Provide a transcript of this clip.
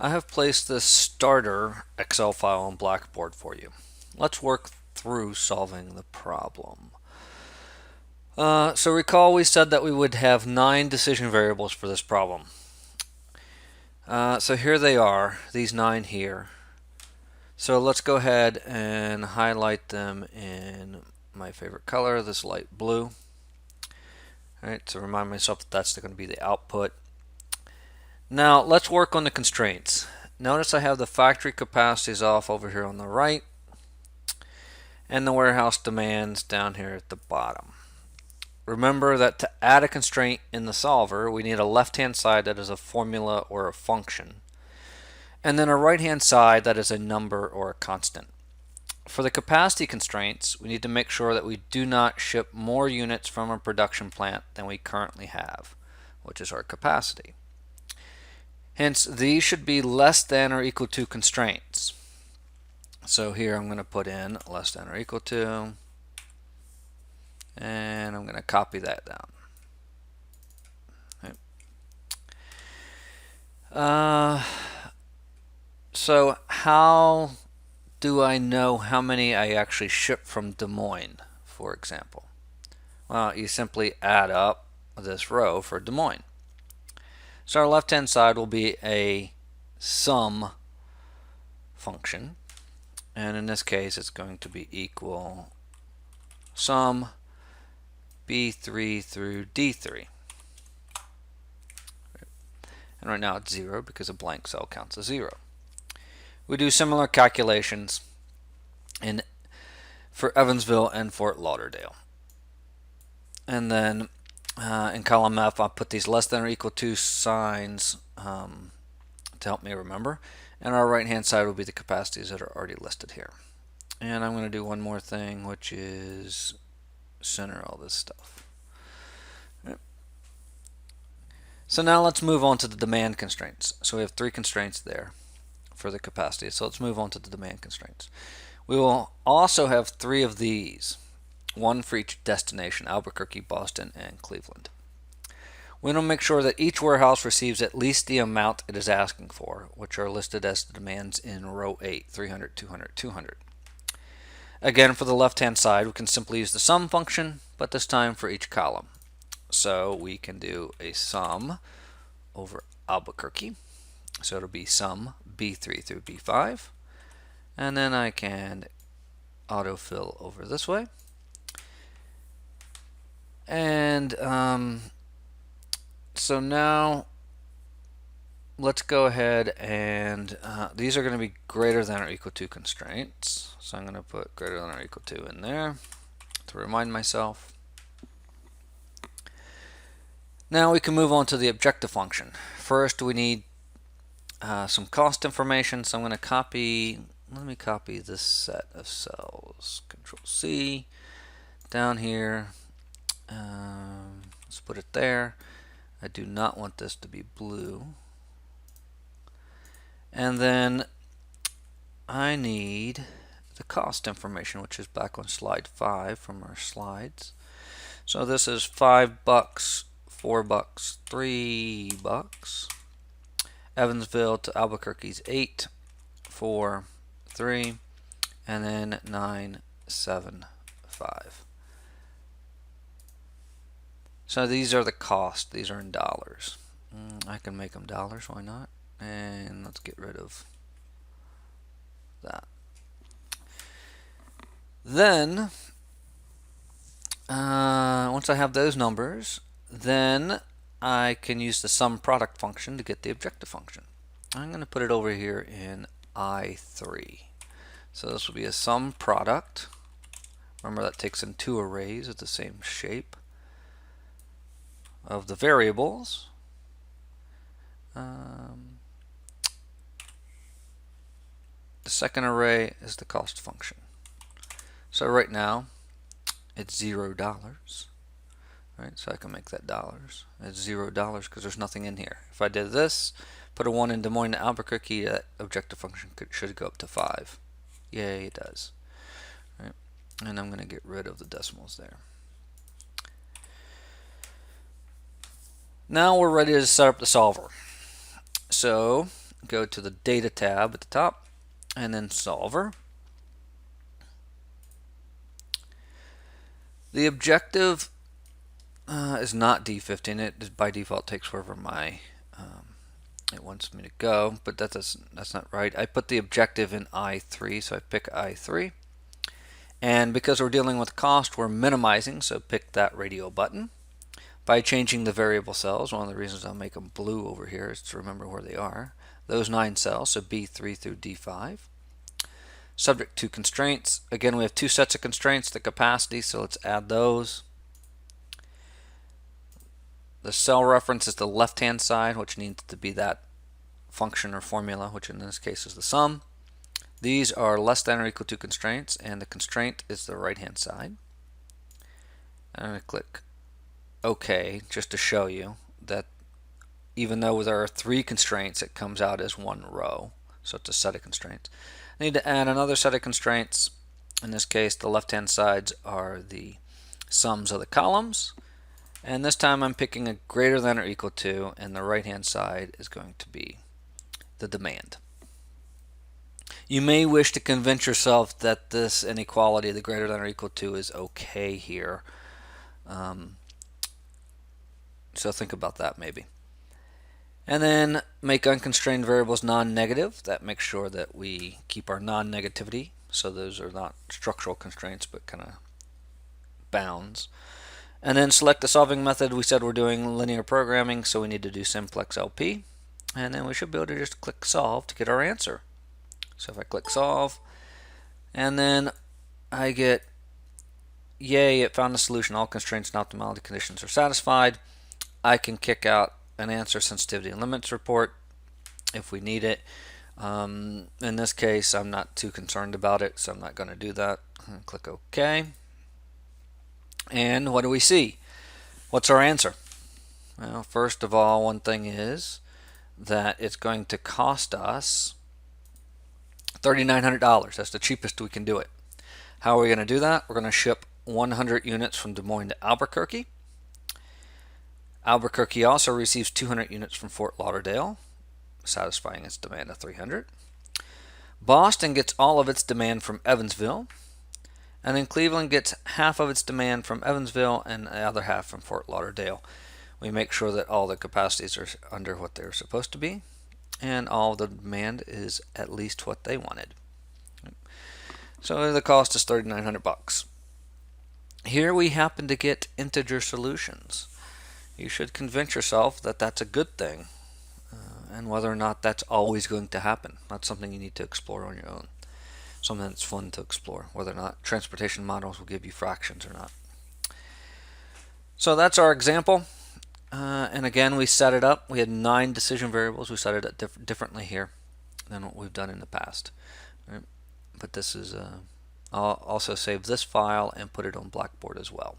I have placed this starter Excel file on Blackboard for you. Let's work through solving the problem. So recall we said that we would have 9 decision variables for this problem. So here they are, these 9 here. So let's go ahead and highlight them in my favorite color, this light blue. Alright, so remind myself that that's going to be the output. Now let's work on the constraints. Notice I have the factory capacities off over here on the right and the warehouse demands down here at the bottom. Remember that to add a constraint in the solver, we need a left-hand side that is a formula or a function, and then a right-hand side that is a number or a constant. For the capacity constraints, we need to make sure that we do not ship more units from a production plant than we currently have, which is our capacity. Hence, these should be less than or equal to constraints. So here I'm going to put in less than or equal to, and I'm going to copy that down. Okay. So how do I know how many I actually ship from Des Moines, for example? Well, you simply add up this row for Des Moines. So our left-hand side will be a sum function, and in this case it's going to be equal sum B3 through D3. And right now it's 0 because a blank cell counts as 0. We do similar calculations for Evansville and Fort Lauderdale. And then in column F, I'll put these less than or equal to signs to help me remember. And our right-hand side will be the capacities that are already listed here. And I'm going to do one more thing, which is center all this stuff. Right. So now let's move on to the demand constraints. So we have 3 constraints there for the capacity. So let's move on to the demand constraints. We will also have 3 of these, one for each destination: Albuquerque, Boston, and Cleveland. We will make sure that each warehouse receives at least the amount it is asking for, which are listed as the demands in row 8, 300, 200, 200. Again, for the left-hand side, we can simply use the sum function, but this time for each column. So we can do a sum over Albuquerque. So it'll be sum B3 through B5. And then I can autofill over this way. And so now let's go ahead and these are going to be greater than or equal to constraints. So I'm going to put greater than or equal to in there to remind myself. Now we can move on to the objective function. First we need some cost information, so I'm going to let me copy this set of cells. Control C, down here, let's put it there. I do not want this to be blue. And then I need the cost information, which is back on slide 5 from our slides. So this is $5, $4, $3. Evansville to Albuquerque's 8, 4, 3, and then 9, 7, 5. So these are the costs. These are in dollars. I can make them dollars, why not? And let's get rid of that. Then, once I have those numbers, then I can use the sum product function to get the objective function. I'm going to put it over here in I3. So this will be a sum product. Remember, that takes in 2 arrays of the same shape of the variables. The second array is the cost function. So right now it's $0. Right, so I can make that dollars. It's $0 because there's nothing in here. If I did this, put a 1 in Des Moines to Albuquerque, that objective function should go up to 5. Yay, it does. Right. And I'm going to get rid of the decimals there. Now we're ready to set up the solver. So go to the Data tab at the top, and then Solver. The objective is not D15. It by default takes wherever it wants me to go, but that's not right. I put the objective in I3, so I pick I3. And because we're dealing with cost, we're minimizing, so pick that radio button. By changing the variable cells, one of the reasons I'll make them blue over here is to remember where they are. Those 9 cells, so B3 through D5. Subject to constraints. Again, we have 2 sets of constraints, the capacity, so let's add those. The cell reference is the left-hand side, which needs to be that function or formula, which in this case is the sum. These are less than or equal to constraints, and the constraint is the right-hand side. I'm going to click OK just to show you that even though there are 3 constraints, it comes out as 1 row. So it's a set of constraints. I need to add another set of constraints. In this case, the left-hand sides are the sums of the columns. And this time I'm picking a greater than or equal to, and the right-hand side is going to be the demand. You may wish to convince yourself that this inequality, the greater than or equal to, is okay here. So think about that maybe. And then make unconstrained variables non-negative. That makes sure that we keep our non-negativity. So those are not structural constraints, but kind of bounds. And then select the solving method. We said we're doing linear programming, so we need to do simplex LP. And then we should be able to just click solve to get our answer. So if I click solve, and then I get, yay, it found a solution. All constraints and optimality conditions are satisfied. I can kick out an answer sensitivity and limits report if we need it. In this case, I'm not too concerned about it, so I'm not going to do that. Click OK. And what do we see? What's our answer? Well, first of all, one thing is that it's going to cost us $3,900. That's the cheapest we can do it. How are we going to do that? We're going to ship 100 units from Des Moines to Albuquerque. Albuquerque also receives 200 units from Fort Lauderdale, satisfying its demand of 300. Boston gets all of its demand from Evansville. And then Cleveland gets half of its demand from Evansville and the other half from Fort Lauderdale. We make sure that all the capacities are under what they're supposed to be, and all the demand is at least what they wanted. So the cost is $3,900. Here we happen to get integer solutions. You should convince yourself that that's a good thing, and whether or not that's always going to happen. That's something you need to explore on your own. Something that's fun to explore, whether or not transportation models will give you fractions or not. So that's our example. And again, we set it up. We had 9 decision variables. We set it up differently here than what we've done in the past. Right? But this is, I'll also save this file and put it on Blackboard as well.